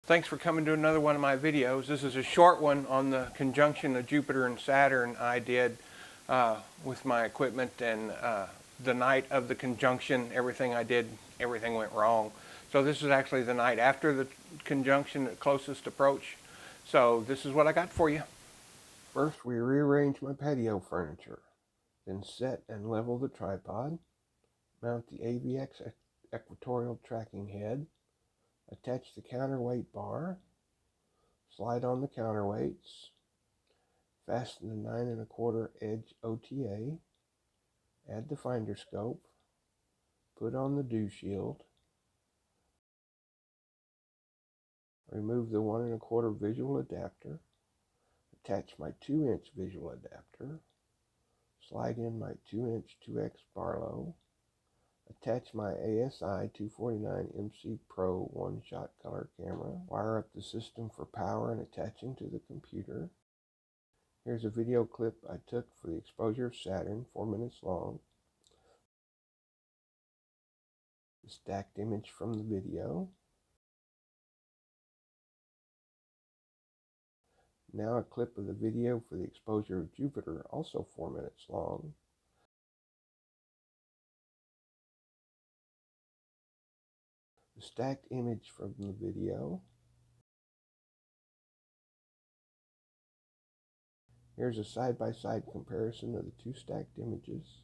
Thanks for coming to another one of my videos. This is a short one on the conjunction of Jupiter and Saturn I did with my equipment, and the night of the conjunction, everything went wrong. So this is actually the night after the conjunction, the closest approach. So this is what I got for you. First, we rearrange my patio furniture, then set and level the tripod, mount the AVX equatorial tracking head, attach the counterweight bar, slide on the counterweights, fasten the 9 1/4 edge OTA, add the finder scope, put on the dew shield, remove the 1 1/4 visual adapter, attach my 2-inch visual adapter, slide in my 2-inch 2X Barlow, attach my ASI 249 MC Pro one-shot color camera, wire up the system for power and attaching to the computer. Here's a video clip I took for the exposure of Saturn, 4 minutes long. The stacked image from the video. Now a clip of the video for the exposure of Jupiter, also 4 minutes long. The stacked image from the video. Here's a side-by-side comparison of the two stacked images.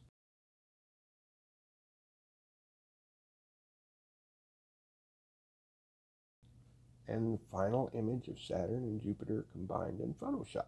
And the final image of Saturn and Jupiter combined in Photoshop.